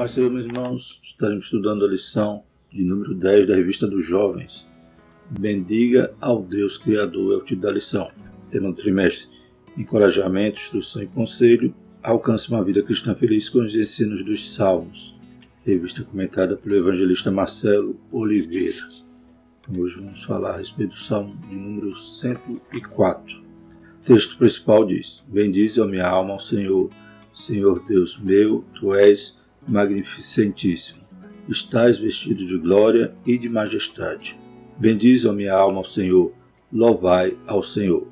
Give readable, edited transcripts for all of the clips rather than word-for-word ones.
paz, Senhor, meus irmãos. Estaremos estudando a lição de número 10 da Revista dos Jovens. Bendiga ao Deus Criador é o título da lição. Tema do trimestre: encorajamento, instrução e conselho. Alcance uma vida cristã feliz com os ensinos dos Salmos. Revista comentada pelo evangelista Marcelo Oliveira. Hoje vamos falar a respeito do Salmo de número 104. O texto principal diz: bendize a minha alma ao Senhor. Senhor Deus meu, Tu és magnificentíssimo. Estás vestido de glória e de majestade. Bendize a minha alma ao Senhor. Louvai ao Senhor.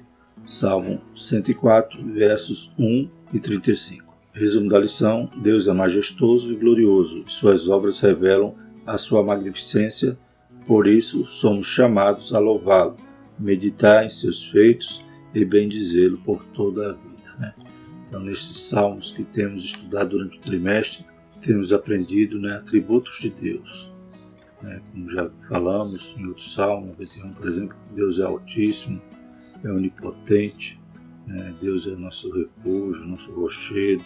Salmo 104, versos 1 e 35. Resumo da lição: Deus é majestoso e glorioso, e suas obras revelam a sua magnificência, por isso somos chamados a louvá-lo, meditar em seus feitos e bendizê-lo por toda a vida. Então, nesses salmos que temos estudado durante o trimestre, temos aprendido atributos de Deus. Como já falamos em outro salmo, 91, por exemplo, Deus é altíssimo, é onipotente, Deus é nosso refúgio, nosso rochedo.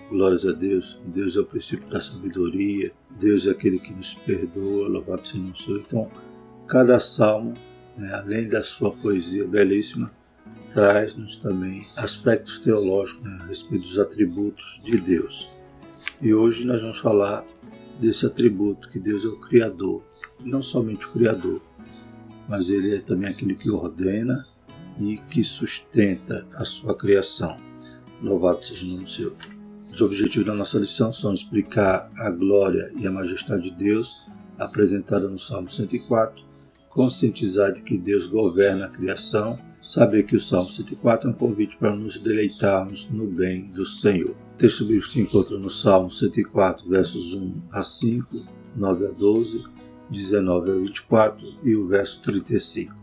Glórias a Deus. Deus é o princípio da sabedoria, Deus é aquele que nos perdoa, louvado seja o Senhor. Então, cada salmo, além da sua poesia belíssima, traz-nos também aspectos teológicos a respeito dos atributos de Deus. E hoje nós vamos falar desse atributo, que Deus é o Criador. Não somente o Criador, mas Ele é também aquele que ordena e que sustenta a sua criação. Louvado seja o nome do Senhor. Os objetivos da nossa lição são explicar a glória e a majestade de Deus apresentada no Salmo 104, conscientizar de que Deus governa a criação, saber que o Salmo 104 é um convite para nos deleitarmos no bem do Senhor. O texto bíblico se encontra no Salmo 104, versos 1 a 5, 9 a 12, 19 a 24 e o verso 35.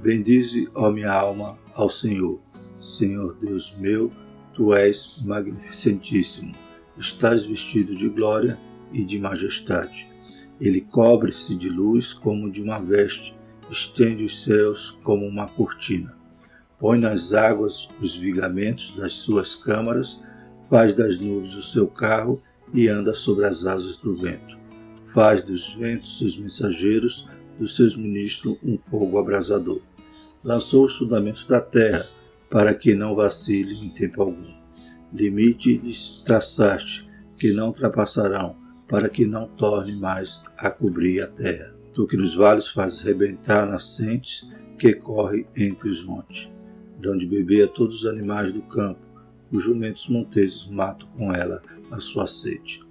Bendize, ó minha alma, ao Senhor. Senhor Deus meu, Tu és magnificentíssimo. Estás vestido de glória e de majestade. Ele cobre-se de luz como de uma veste, estende os céus como uma cortina. Põe nas águas os vigamentos das suas câmaras, faz das nuvens o seu carro e anda sobre as asas do vento. Faz dos ventos seus mensageiros, dos seus ministros um fogo abrasador. Lançou os fundamentos da terra, para que não vacile em tempo algum. Limite traçaste, que não ultrapassarão, para que não torne mais a cobrir a terra. Tu que nos vales fazes rebentar nascentes que correm entre os montes. Dão de beber a todos os animais do campo, os jumentos monteses matam com ela a sua sede.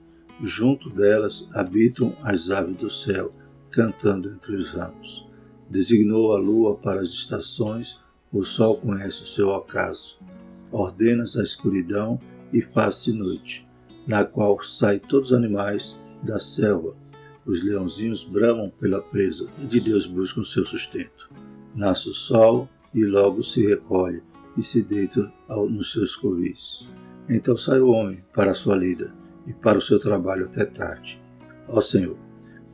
Junto delas habitam as aves do céu, cantando entre os ramos. Designou a lua para as estações, o sol conhece o seu ocaso. Ordenas a escuridão e faz-se noite, na qual saem todos os animais da selva. Os leãozinhos bramam pela presa e de Deus buscam o seu sustento. Nasce o sol e logo se recolhe e se deita nos seus covis. Então sai o homem para a sua lida e para o seu trabalho até tarde. Ó Senhor,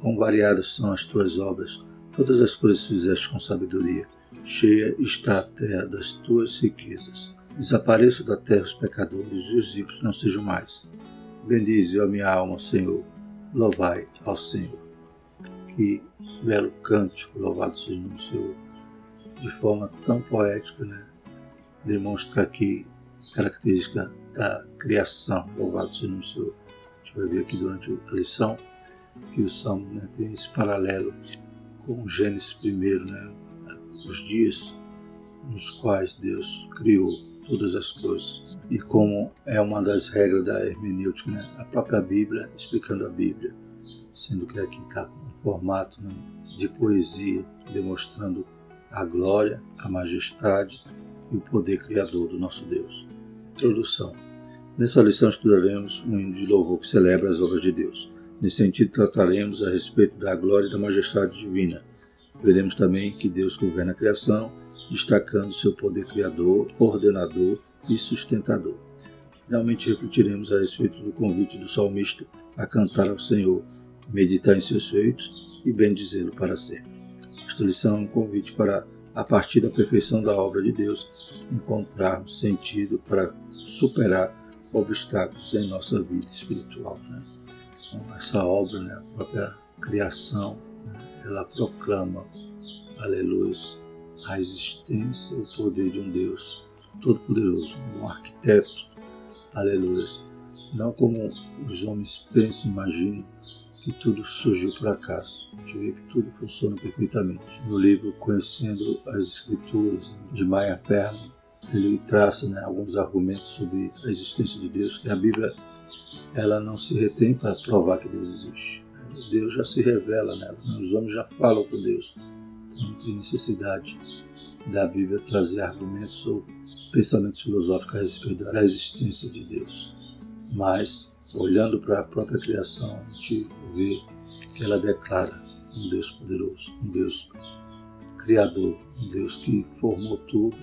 quão variadas são as tuas obras, todas as coisas fizeste com sabedoria. Cheia está a terra das tuas riquezas. Desapareçam da terra os pecadores e os ímpios não sejam mais. Bendize, ó minha alma, Senhor. Louvai ao Senhor. Que belo cântico, louvado seja o nome do Senhor. De forma tão poética, demonstra aqui a característica da criação. Louvado seja o nome do Senhor. A gente vai ver aqui durante a lição que o Salmo tem esse paralelo com o Gênesis primeiro, os dias nos quais Deus criou todas as coisas. E como é uma das regras da hermenêutica, a própria Bíblia explicando a Bíblia, sendo que aqui está um formato de poesia, demonstrando a glória, a majestade e o poder criador do nosso Deus. Introdução. Nessa lição estudaremos um hino de louvor que celebra as obras de Deus. Nesse sentido, trataremos a respeito da glória e da majestade divina. Veremos também que Deus governa a criação, destacando seu poder criador, ordenador e sustentador. Finalmente, refletiremos a respeito do convite do salmista a cantar ao Senhor, meditar em seus feitos e bendizê-lo para sempre. Esta lição é um convite para, a partir da perfeição da obra de Deus, encontrarmos sentido para superar obstáculos em nossa vida espiritual. Então, essa obra, né, a própria criação, né, ela proclama, aleluia, a existência e o poder de um Deus Todo-Poderoso, um arquiteto, aleluia. Não como os homens pensam e imaginam que tudo surgiu por acaso. A gente vê que tudo funciona perfeitamente. No livro Conhecendo as Escrituras, de Maya Perman, ele traça, né, alguns argumentos sobre a existência de Deus, que a Bíblia ela não se retém para provar que Deus existe. Deus já se revela nela, né? Os homens já falam com Deus. Então não tem necessidade da Bíblia trazer argumentos ou pensamentos filosóficos a respeito da existência de Deus. Mas, olhando para a própria criação, a gente vê que ela declara um Deus poderoso, um Deus criador, um Deus que formou tudo,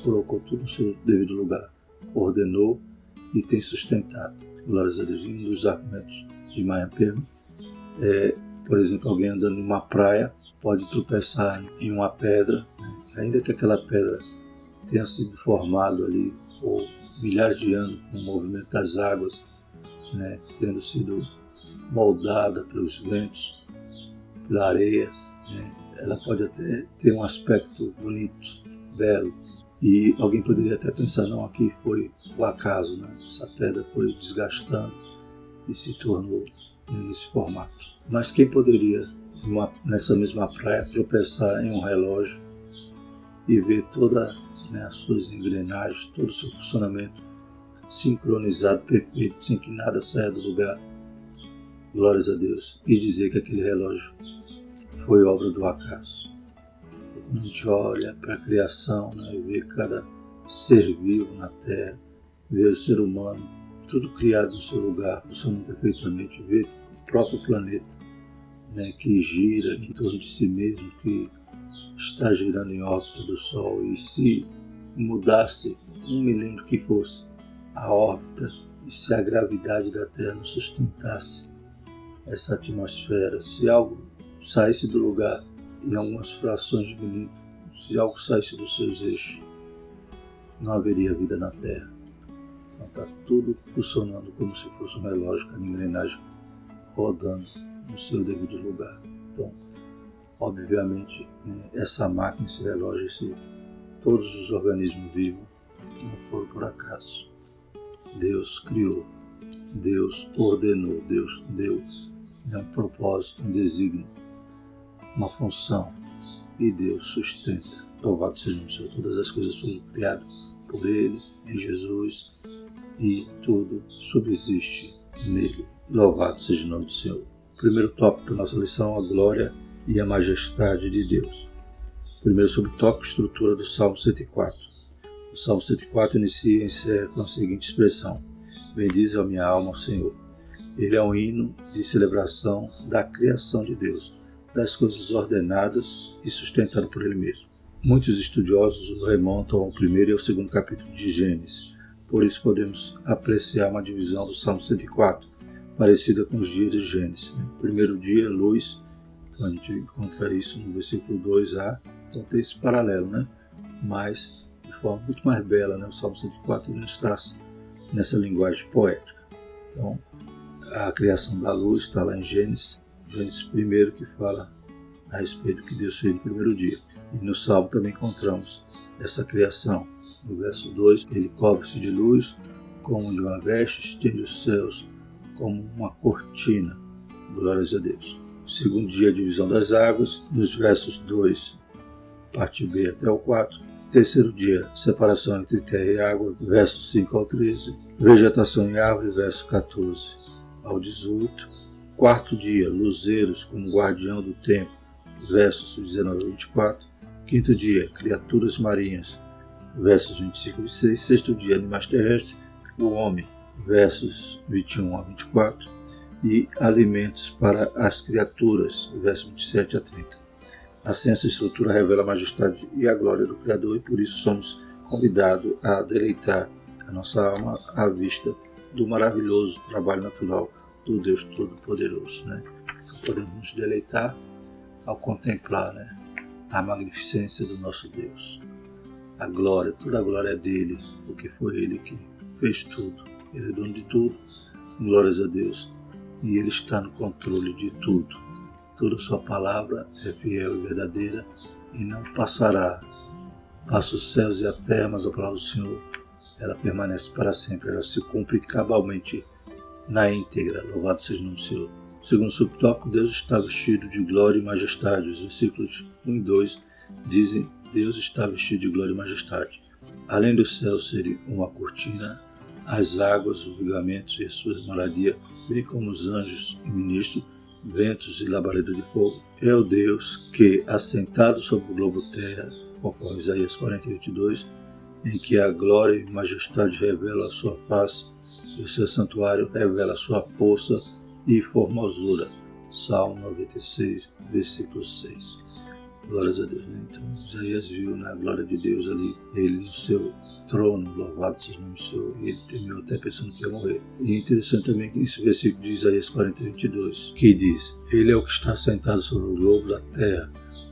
colocou tudo no seu devido lugar, ordenou e tem sustentado. Glórias a Deus. E um dos argumentos de Maya Perman é, por exemplo, alguém andando numa praia pode tropeçar em uma pedra, né? Ainda que aquela pedra tenha sido formada ali por milhares de anos com o movimento das águas, né, tendo sido moldada pelos ventos, pela areia, né, ela pode até ter um aspecto bonito, belo, e alguém poderia até pensar, não, aqui foi o acaso, né? Essa pedra foi desgastando e se tornou nesse formato. Mas quem poderia, nessa mesma praia, tropeçar em um relógio e ver todas, né, as suas engrenagens, todo o seu funcionamento sincronizado, perfeito, sem que nada saia do lugar, glórias a Deus, e dizer que aquele relógio foi obra do acaso? Quando a gente olha para a criação, né, e vê cada ser vivo na Terra, vê o ser humano, tudo criado no seu lugar, funcionando perfeitamente, vê o próprio planeta, né, que gira em torno de si mesmo, que está girando em órbita do Sol, e se mudasse 1 milímetro que fosse a órbita, e se a gravidade da Terra não sustentasse essa atmosfera, se algo saísse do lugar em algumas frações de milímetro, se algo saísse dos seus eixos, não haveria vida na Terra. Então está tudo funcionando como se fosse um relógio, cada engrenagem rodando no seu devido lugar. Então, obviamente, né, essa máquina, esse relógio, todos os organismos vivos não foram por acaso. Deus criou, Deus ordenou, Deus deu, né, um propósito, um desígnio, uma função, e Deus sustenta. Louvado seja o Senhor. Todas as coisas foram criadas por Ele, em Jesus, e tudo subsiste nele. Louvado seja o nome do Senhor. Primeiro tópico da nossa lição, a glória e a majestade de Deus. Primeiro subtópico, estrutura do Salmo 104. O Salmo 104 inicia e encerra com a seguinte expressão: bendize a minha alma ao Senhor. Ele é um hino de celebração da criação de Deus, das coisas ordenadas e sustentadas por Ele mesmo. Muitos estudiosos o remontam ao primeiro e ao segundo capítulo de Gênesis. Por isso podemos apreciar uma divisão do Salmo 104, parecida com os dias de Gênesis. Primeiro dia, luz, então a gente encontra isso no versículo 2a, então tem esse paralelo, né? Mas de forma muito mais bela, né? O Salmo 104 nos traz nessa linguagem poética. Então, a criação da luz está lá em Gênesis 1, que fala a respeito do que Deus fez no primeiro dia. E no Salmo também encontramos essa criação. No verso 2, ele cobre-se de luz como de uma veste, estende os céus como uma cortina. Glórias a Deus. Segundo dia, a divisão das águas, nos versos 2, parte B até o 4. Terceiro dia, separação entre terra e água, versos 5 ao 13. Vegetação e árvore, versos 14 ao 18. Quarto dia, luzeiros como guardião do templo, versos 19 ao 24. Quinto dia, criaturas marinhas, versos 25 e 26. Sexto dia, animais terrestres, o homem, versos 21 a 24. E alimentos para as criaturas, versos 27 a 30. Assim, essa estrutura revela a majestade e a glória do Criador, e por isso somos convidados a deleitar a nossa alma à vista do maravilhoso trabalho natural do Deus Todo-Poderoso, né? Então, podemos nos deleitar ao contemplar, né, a magnificência do nosso Deus. A glória, toda a glória é dele, porque foi ele que fez tudo. Ele é dono de tudo. Glórias a Deus. e Ele está no controle de tudo. Toda sua palavra é fiel e verdadeira e não passará. Passa os céus e a terra, mas a palavra do Senhor, ela permanece para sempre. Ela se cumpre cabalmente na íntegra. Louvado seja o nome do Senhor. Segundo o subtópico, Deus está vestido de glória e majestade. Os versículos 1 e 2 dizem: Deus está vestido de glória e majestade. Além do céu serem uma cortina, as águas, os ligamentos e a sua moradia, bem como os anjos e ministros, ventos e labareda de fogo, é o Deus que, assentado sobre o globo terra, conforme Isaías 40:22, em que a glória e majestade revelam a sua face e o seu santuário revela a sua força e formosura. Salmo 96, versículo 6. Glórias a Deus, né? Então, Isaías viu na glória de Deus ali, ele no seu trono, louvado seja o nome do Senhor, e ele temeu até pensando que ia morrer. E é interessante também que esse versículo de Isaías 40:22, que diz: Ele é o que está sentado sobre o globo da terra,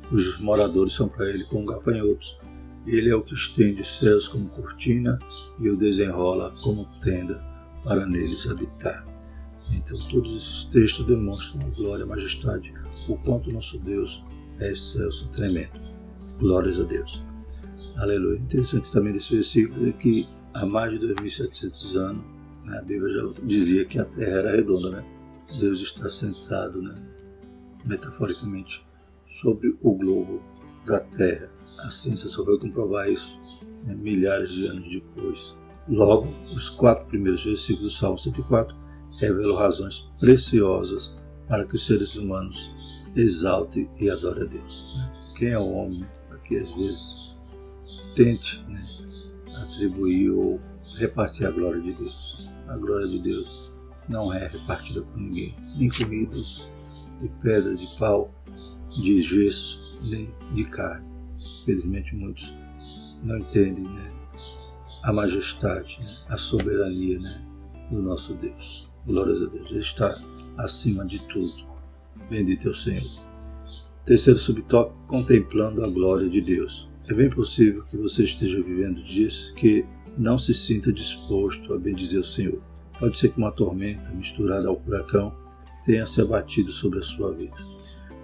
cujos moradores são para ele como gafanhotos. Ele é o que estende os céus como cortina e o desenrola como tenda para neles habitar. Então, todos esses textos demonstram a glória e a majestade, o quanto nosso Deus é excelso, tremendo. Glórias a Deus. Aleluia. Interessante também desse versículo é que há mais de 2.700 anos, né, a Bíblia já dizia que a Terra era redonda, né? Deus está sentado, né, metaforicamente, sobre o globo da Terra. A ciência só vai comprovar isso, né, milhares de anos depois. Logo, os 4 primeiros versículos do Salmo 104 revelam razões preciosas para que os seres humanos exalte e adore a Deus. Quem é o homem para que às vezes tente, né, atribuir ou repartir a glória de Deus? A glória de Deus não é repartida com ninguém, nem com ídolos de pedra, de pau, de gesso, nem de carne. Infelizmente muitos não entendem, né, a majestade, né, a soberania, né, do nosso Deus. Glórias a Deus. Ele está acima de tudo. Bendito é o Senhor. Terceiro subtópico, contemplando a glória de Deus. É bem possível que você esteja vivendo dias que não se sinta disposto a bendizer o Senhor. Pode ser que uma tormenta misturada ao furacão tenha se abatido sobre a sua vida.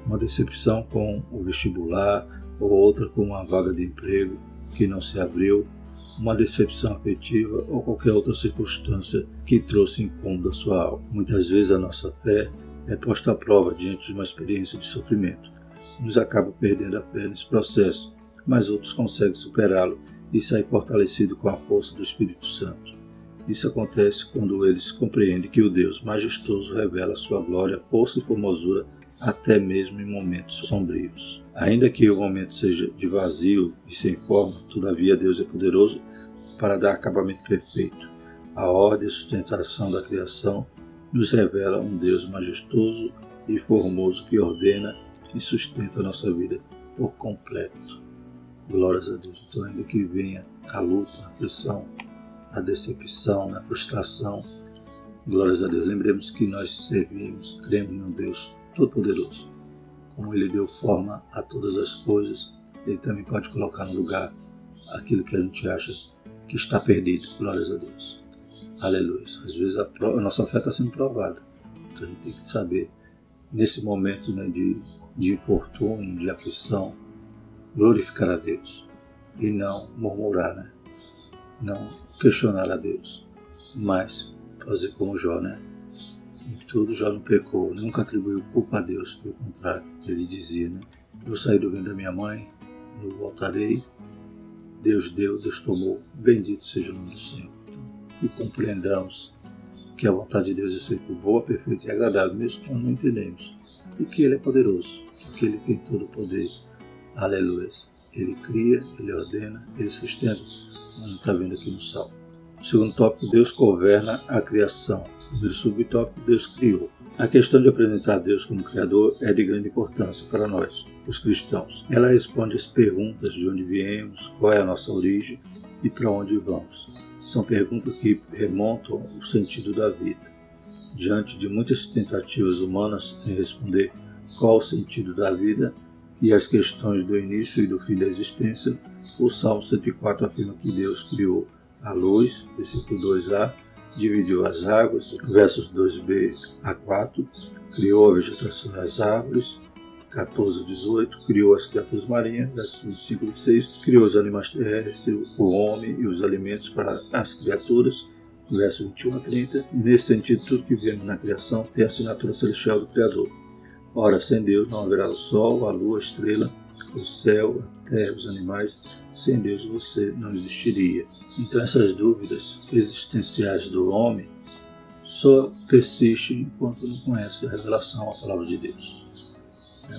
Uma decepção com o vestibular ou outra com uma vaga de emprego que não se abriu, uma decepção afetiva ou qualquer outra circunstância que trouxe incômodo à sua alma. Muitas vezes a nossa fé é posta à prova diante de uma experiência de sofrimento. Uns acabam perdendo a fé nesse processo, mas outros conseguem superá-lo e sair fortalecido com a força do Espírito Santo. Isso acontece quando eles compreendem que o Deus majestoso revela a sua glória, força e formosura até mesmo em momentos sombrios. Ainda que o momento seja de vazio e sem forma, todavia Deus é poderoso para dar acabamento perfeito. A ordem e sustentação da criação nos revela um Deus majestoso e formoso que ordena e sustenta a nossa vida por completo. Glórias a Deus. Então, ainda que venha a luta, a aflição, a decepção, a frustração, glórias a Deus. Lembremos que nós servimos, cremos em um Deus Todo-Poderoso. Como Ele deu forma a todas as coisas, Ele também pode colocar no lugar aquilo que a gente acha que está perdido. Glórias a Deus. Aleluia. Às vezes a nossa fé está sendo provada. Então a gente tem que saber, nesse momento, né, de infortúnio, de aflição, glorificar a Deus e não murmurar, né? Não questionar a Deus, mas fazer como Jó, né? Em tudo Jó não pecou, nunca atribuiu culpa a Deus, pelo contrário, ele dizia, né? Eu saí do ventre da minha mãe, eu voltarei, Deus deu, Deus tomou, bendito seja o nome do Senhor. E compreendamos que a vontade de Deus é sempre boa, perfeita e agradável, mesmo quando não entendemos, e que Ele é poderoso, que Ele tem todo o poder. Aleluia. Ele cria, Ele ordena, Ele sustenta, mas não está vendo aqui no Salmo. Segundo tópico, Deus governa a criação. Primeiro subtópico, Deus criou. A questão de apresentar Deus como Criador é de grande importância para nós, os cristãos. Ela responde as perguntas de onde viemos, qual é a nossa origem e para onde vamos. São perguntas que remontam o sentido da vida. Diante de muitas tentativas humanas em responder qual o sentido da vida e as questões do início e do fim da existência, o Salmo 104 afirma que Deus criou a luz, versículo 2a, dividiu as águas, versos 2b a 4, criou a vegetação e as árvores, 14 a 18, criou as criaturas marinhas, versos 25 a 26, criou os animais terrestres, o homem e os alimentos para as criaturas, versos 21 a 30. Nesse sentido, tudo que vemos na criação tem a assinatura celestial do Criador. Ora, sem Deus não haverá o sol, a lua, a estrela, o céu, a terra, os animais. Sem Deus você não existiria. Então essas dúvidas existenciais do homem só persistem enquanto não conhece a revelação, a palavra de Deus.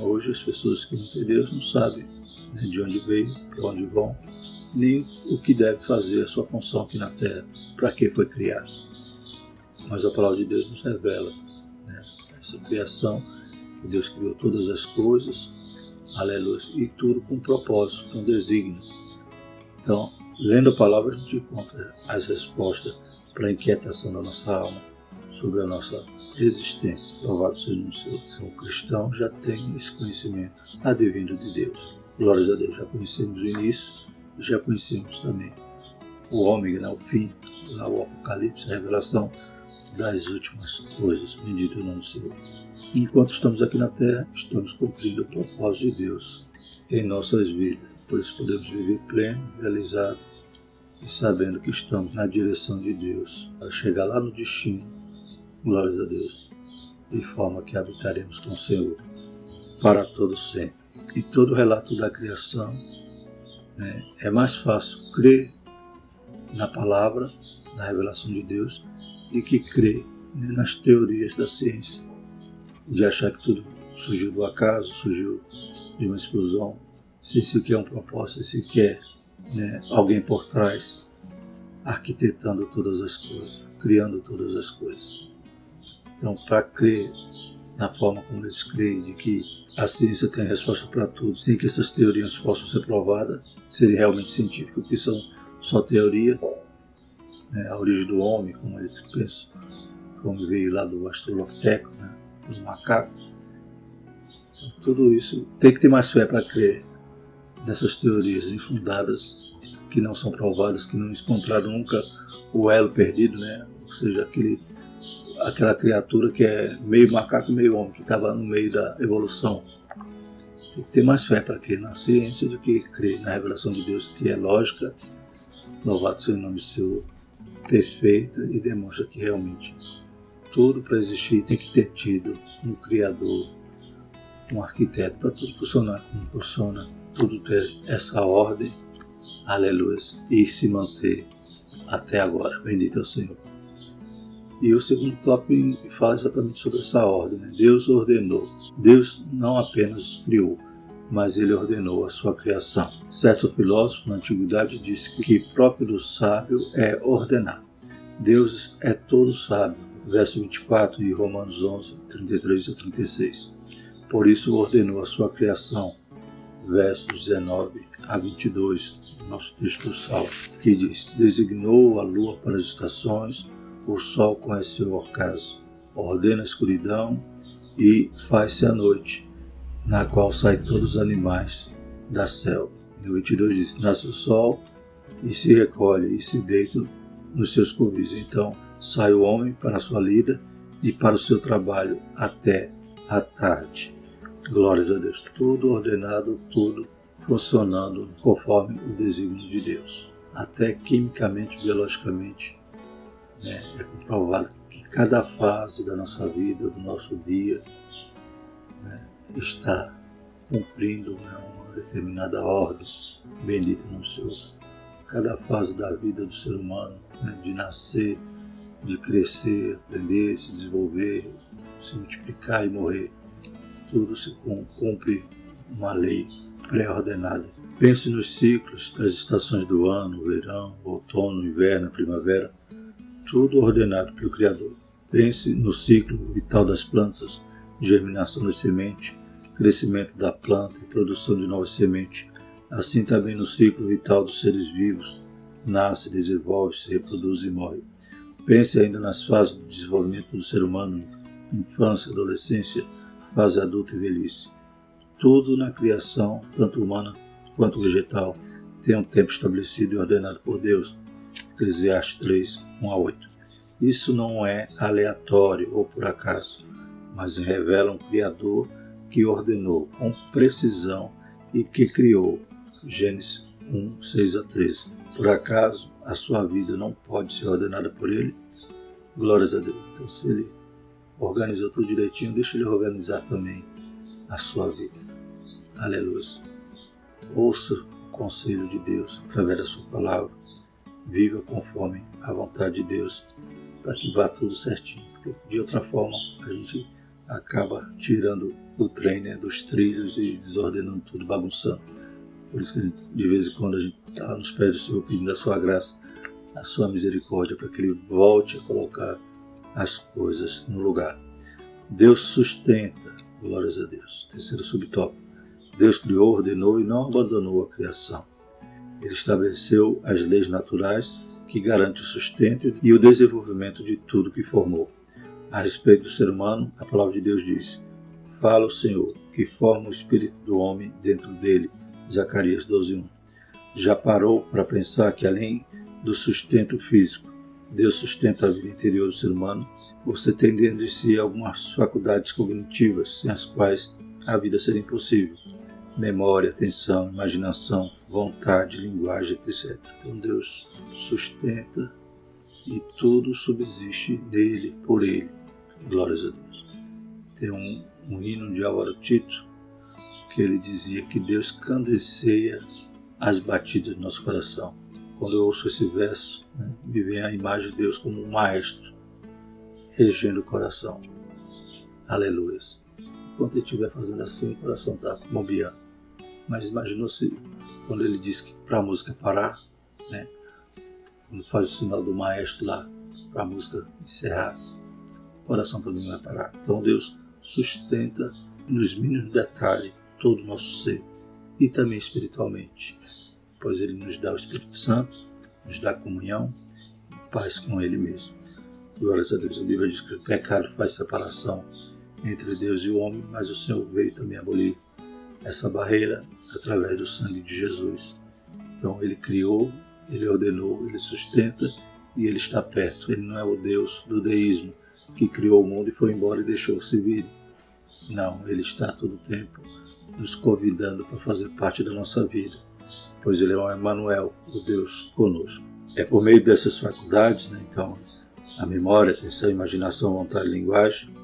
Hoje as pessoas que não têm Deus não sabem de onde veio, para onde vão, nem o que deve fazer, a sua função aqui na Terra, para que foi criado. Mas a palavra de Deus nos revela essa criação, que Deus criou todas as coisas, aleluia, e tudo com um propósito, com um desígnio. Então, lendo a palavra, a gente encontra as respostas para a inquietação da nossa alma sobre a nossa existência. Louvado seja o Senhor. O cristão já tem esse conhecimento advindo de Deus. Glórias a Deus. Já conhecemos o início e já conhecemos também o ômega, o fim, lá o Apocalipse, a revelação das últimas coisas. Bendito é o nome do Senhor. Enquanto estamos aqui na terra, estamos cumprindo o propósito de Deus em nossas vidas. Por isso podemos viver pleno, realizado e sabendo que estamos na direção de Deus para chegar lá no destino, glórias a Deus, de forma que habitaremos com o Senhor para todo sempre. E todo o relato da criação, é mais fácil crer na palavra, na revelação de Deus, do que crer nas teorias da ciência, de achar que tudo surgiu do acaso, surgiu de uma explosão, sem sequer um propósito, sem sequer alguém por trás, arquitetando todas as coisas, criando todas as coisas. Então, para crer na forma como eles creem, de que a ciência tem a resposta para tudo, sem que essas teorias possam ser provadas, seria realmente científico, porque são só teoria, a origem do homem, como eles pensam, como veio lá do Australopiteco, dos macacos. Então, tudo isso tem que ter mais fé para crer nessas teorias infundadas, que não são provadas, que não encontraram nunca o elo perdido, ou seja, aquela criatura que é meio macaco, meio homem, que estava no meio da evolução. Tem que ter mais fé para crer na ciência do que crer na revelação de Deus, que é lógica, louvado seja o nome do Senhor, perfeita, e demonstra que realmente tudo para existir tem que ter tido um Criador, um arquiteto, para tudo funcionar como funciona, tudo ter essa ordem, aleluia, e se manter até agora. Bendito é o Senhor. E o segundo tópico fala exatamente sobre essa ordem. Deus ordenou. Deus não apenas criou, mas ele ordenou a sua criação. Certo filósofo na antiguidade disse que próprio do sábio é ordenar. Deus é todo sábio. Verso 24 de Romanos 11, 33 a 36. Por isso ordenou a sua criação. Versos 19 a 22, nosso texto do Salmo, que diz: designou a lua para as estações, o sol conhece seu ocaso, ordena a escuridão e faz-se a noite, na qual saem todos os animais da selva. No 22 diz: nasce o sol e se recolhe e se deita nos seus covis. Então sai o homem para a sua lida e para o seu trabalho até a tarde. Glórias a Deus. Tudo ordenado, tudo funcionando conforme o desígnio de Deus. Até quimicamente, biologicamente, é comprovado que cada fase da nossa vida, do nosso dia, está cumprindo uma determinada ordem. Bendito no Senhor. Cada fase da vida do ser humano, de nascer, de crescer, aprender, se desenvolver, se multiplicar e morrer, tudo se cumpre uma lei pré-ordenada. Pense nos ciclos das estações do ano, verão, outono, inverno, primavera, tudo ordenado pelo Criador. Pense no ciclo vital das plantas, germinação da semente, crescimento da planta e produção de novas sementes. Assim também no ciclo vital dos seres vivos, nasce, desenvolve, se reproduz e morre. Pense ainda nas fases do desenvolvimento do ser humano, infância, adolescência, fase adulta e velhice. Tudo na criação, tanto humana quanto vegetal, tem um tempo estabelecido e ordenado por Deus. Eclesiastes 3, 1 a 8. Isso não é aleatório ou por acaso, mas revela um Criador que ordenou com precisão e que criou. Gênesis 1, 6 a 13. Por acaso, a sua vida não pode ser ordenada por Ele? Glórias a Deus. Então, se Ele organizou tudo direitinho, deixa Ele organizar também a sua vida. Aleluia. Ouça o conselho de Deus através da sua palavra. Viva conforme a vontade de Deus, para que vá tudo certinho. Porque de outra forma, a gente acaba tirando o trem, né, dos trilhos e desordenando tudo, bagunçando. Por isso que de vez em quando a gente está nos pés do Senhor pedindo a sua graça, a sua misericórdia, para que Ele volte a colocar as coisas no lugar. Deus sustenta, glórias a Deus. Terceiro subtópico. Deus criou, ordenou e não abandonou a criação. Ele estabeleceu as leis naturais que garantem o sustento e o desenvolvimento de tudo que formou. A respeito do ser humano, a palavra de Deus diz: fala o Senhor, que forma o espírito do homem dentro dele. Zacarias 12:1. Já parou para pensar que além do sustento físico, Deus sustenta a vida interior do ser humano? Você tem dentro de si algumas faculdades cognitivas sem as quais a vida seria impossível. Memória, atenção, imaginação, vontade, linguagem, etc. Então Deus sustenta e tudo subsiste nele, por ele. Glórias a Deus. Tem um hino de Álvaro Tito que ele dizia que Deus candeceia as batidas do nosso coração. Quando eu ouço esse verso, me vem a imagem de Deus como um maestro regendo o coração. Aleluia. Enquanto ele estiver fazendo assim, o coração está bombeando. Mas imaginou se quando ele diz que para a música parar, quando faz o sinal do maestro lá, para a música encerrar, o coração também vai parar. Então Deus sustenta nos mínimos detalhes todo o nosso ser e também espiritualmente, pois Ele nos dá o Espírito Santo, nos dá comunhão e paz com Ele mesmo. Glórias a Deus. A Bíblia diz que o pecado faz separação entre Deus e o homem, mas o Senhor veio também abolir essa barreira através do sangue de Jesus. Então Ele criou, Ele ordenou, Ele sustenta e Ele está perto. Ele não é o Deus do deísmo que criou o mundo e foi embora e deixou-se vir. Não, Ele está todo o tempo nos convidando para fazer parte da nossa vida, pois Ele é o Emmanuel, o Deus conosco. É por meio dessas faculdades, então, a memória, atenção, imaginação, vontade e linguagem,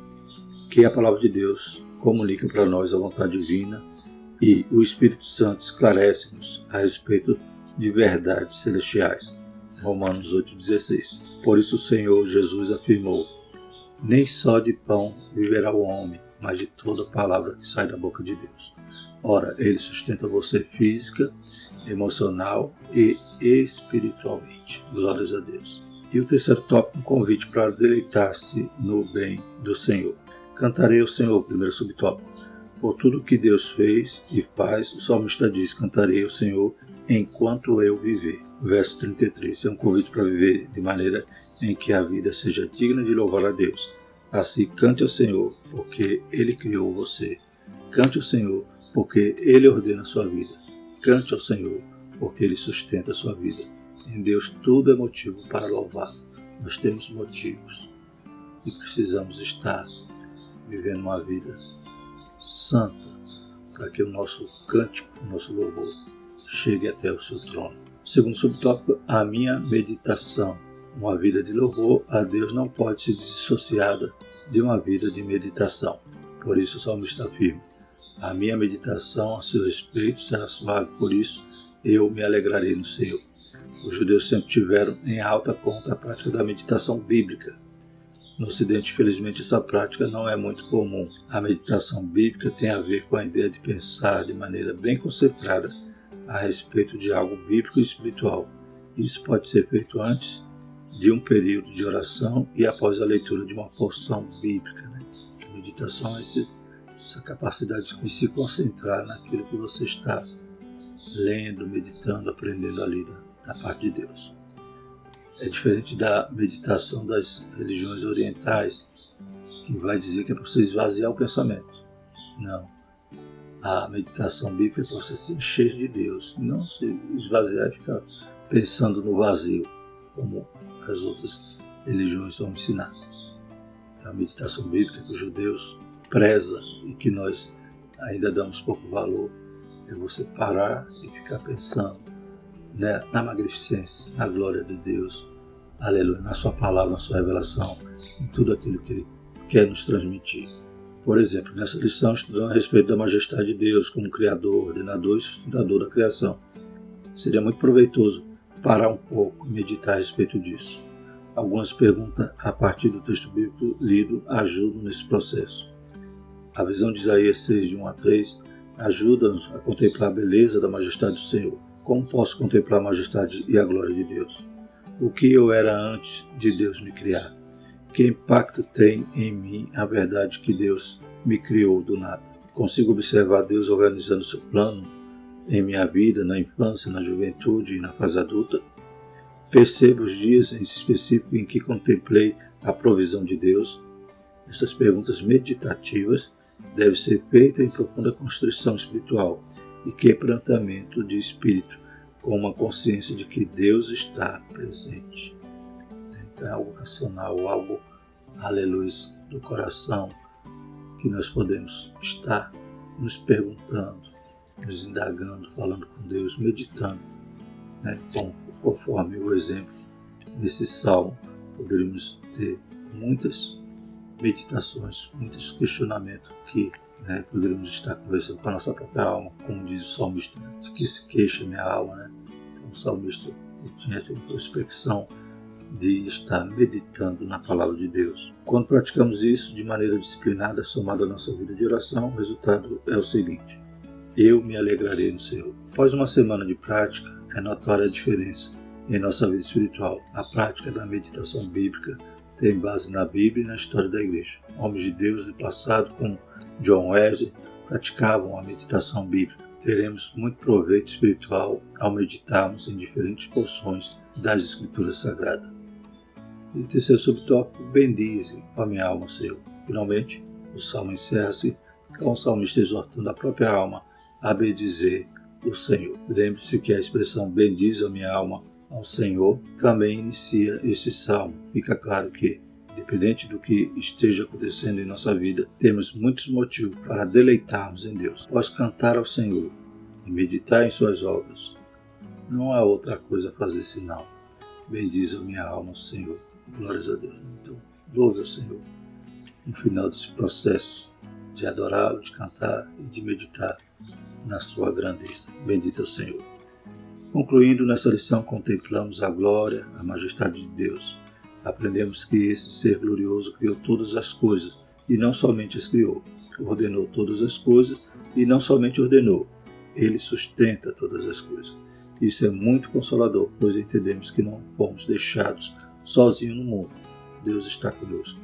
que a palavra de Deus comunica para nós a vontade divina e o Espírito Santo esclarece-nos a respeito de verdades celestiais. Romanos 8,16. Por isso o Senhor Jesus afirmou: nem só de pão viverá o homem, mas de toda palavra que sai da boca de Deus. Ora, Ele sustenta você física, emocional e espiritualmente. Glórias a Deus. E o terceiro tópico, um convite para deleitar-se no bem do Senhor. Cantarei ao Senhor, primeiro subtópico. Por tudo que Deus fez e faz, o salmista diz: cantarei ao Senhor enquanto eu viver. Verso 33. É um convite para viver de maneira em que a vida seja digna de louvar a Deus. Assim, cante ao Senhor, porque Ele criou você. Cante ao Senhor, porque Ele ordena a sua vida. Cante ao Senhor, porque Ele sustenta a sua vida. Em Deus tudo é motivo para louvar. Nós temos motivos e precisamos estar vivendo uma vida santa para que o nosso cântico, o nosso louvor chegue até o seu trono. Segundo subtópico, a minha meditação. Uma vida de louvor a Deus não pode ser dissociada de uma vida de meditação. Por isso o salmista afirma: a minha meditação a seu respeito será suave, por isso eu me alegrarei no Senhor. Os judeus sempre tiveram em alta conta a prática da meditação bíblica. No Ocidente, infelizmente, essa prática não é muito comum. A meditação bíblica tem a ver com a ideia de pensar de maneira bem concentrada a respeito de algo bíblico e espiritual. Isso pode ser feito antes de um período de oração e após a leitura de uma porção bíblica. A meditação é essa capacidade de se concentrar naquilo que você está lendo, meditando, aprendendo ali da parte de Deus. É diferente da meditação das religiões orientais, que vai dizer que é para você esvaziar o pensamento. Não. A meditação bíblica é para você se encher de Deus, não se esvaziar e ficar pensando no vazio, como as outras religiões vão ensinar. A meditação bíblica que os judeus prezam e que nós ainda damos pouco valor é você parar e ficar pensando, né, na magnificência, na glória de Deus, aleluia, na sua palavra, na sua revelação, em tudo aquilo que Ele quer nos transmitir. Por exemplo, nessa lição estudando a respeito da majestade de Deus como Criador, ordenador e sustentador da criação. Seria muito proveitoso parar um pouco e meditar a respeito disso. Algumas perguntas a partir do texto bíblico lido ajudam nesse processo. A visão de Isaías 6, de 1 a 3, ajuda-nos a contemplar a beleza da majestade do Senhor. Como posso contemplar a majestade e a glória de Deus? O que eu era antes de Deus me criar? Que impacto tem em mim a verdade que Deus me criou do nada? Consigo observar Deus organizando seu plano em minha vida, na infância, na juventude e na fase adulta? Percebo os dias em específico em que contemplei a provisão de Deus? Essas perguntas meditativas devem ser feitas em profunda constrição espiritual e quebrantamento de espírito, com uma consciência de que Deus está presente. Então é algo racional, algo, aleluia, do coração, que nós podemos estar nos perguntando, nos indagando, falando com Deus, meditando, né? Conforme o exemplo desse salmo, poderíamos ter muitas meditações, muitos questionamentos que, né, poderíamos estar conversando com a nossa própria alma, como diz o salmista, que se queixa minha alma, né? Então, o salmista tinha essa introspecção de estar meditando na palavra de Deus. Quando praticamos isso de maneira disciplinada, somada à nossa vida de oração, o resultado é o seguinte: eu me alegrarei no Senhor. Após uma semana de prática, é notória a diferença em nossa vida espiritual. A prática da meditação bíblica tem base na Bíblia e na história da igreja. Homens de Deus do passado, como John Wesley, praticavam a meditação bíblica. Teremos muito proveito espiritual ao meditarmos em diferentes porções das Escrituras Sagradas. E terceiro subtópico, bendize a minha alma, Senhor. Finalmente, o salmo encerra-se com o salmista exortando a própria alma a bendizer o Senhor. Lembre-se que a expressão bendize a minha alma ao Senhor também inicia esse salmo. Fica claro que, independente do que esteja acontecendo em nossa vida, temos muitos motivos para deleitarmos em Deus. Após cantar ao Senhor e meditar em suas obras, não há outra coisa a fazer senão bendize a minha alma, Senhor. Glórias a Deus. Então, louve ao Senhor no final desse processo de adorá-lo, de cantar e de meditar na sua grandeza. Bendito é o Senhor. Concluindo, nessa lição contemplamos a glória, a majestade de Deus. Aprendemos que esse ser glorioso criou todas as coisas e não somente as criou. Ordenou todas as coisas e não somente ordenou. Ele sustenta todas as coisas. Isso é muito consolador, pois entendemos que não fomos deixados sozinhos no mundo. Deus está conosco.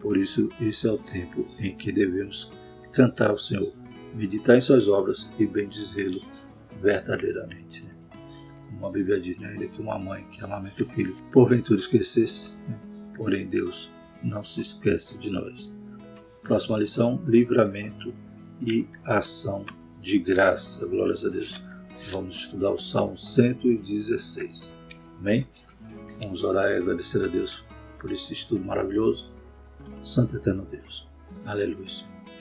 Por isso, esse é o tempo em que devemos cantar ao Senhor, meditar em suas obras e bendizê-lo verdadeiramente. Como a Bíblia diz, né? Ainda que uma mãe que amamenta o filho porventura esquecesse, né? Porém Deus não se esquece de nós. Próxima lição, livramento e ação de graça. Glórias a Deus. Vamos estudar o Salmo 116. Amém? Vamos orar e agradecer a Deus por esse estudo maravilhoso. Santo Eterno Deus. Aleluia.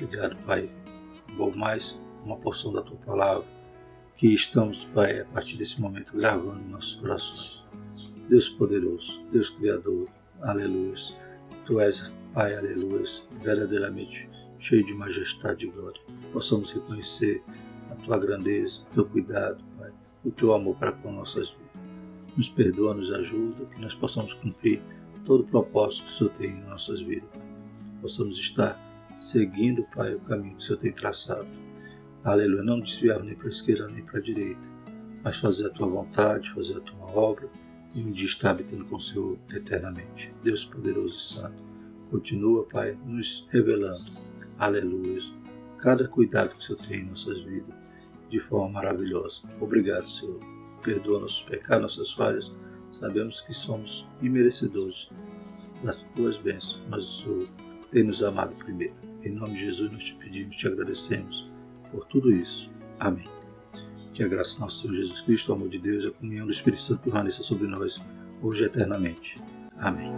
Obrigado, Pai, por mais uma porção da Tua Palavra que estamos, Pai, a partir desse momento gravando em nossos corações. Deus poderoso, Deus Criador, aleluia. Tu és, Pai, aleluia, verdadeiramente cheio de majestade e glória. Possamos reconhecer a Tua grandeza, o Teu cuidado, Pai, o Teu amor para com nossas vidas. Nos perdoa, nos ajuda, que nós possamos cumprir todo o propósito que o Senhor tem em nossas vidas. Possamos estar seguindo, Pai, o caminho que o Senhor tem traçado. Aleluia, não desviar nem para a esquerda nem para a direita, mas fazer a Tua vontade, fazer a Tua obra e um dia estar habitando com o Senhor eternamente. Deus poderoso e santo, continua, Pai, nos revelando, aleluia, cada cuidado que o Senhor tem em nossas vidas de forma maravilhosa. Obrigado, Senhor. Perdoa nossos pecados, nossas falhas. Sabemos que somos imerecedores das Tuas bênçãos, mas o Senhor tem nos amado primeiro. Em nome de Jesus nós te pedimos, te agradecemos por tudo isso. Amém. Que a graça do nosso Senhor Jesus Cristo, o amor de Deus e a comunhão do Espírito Santo permaneça sobre nós, hoje e eternamente. Amém.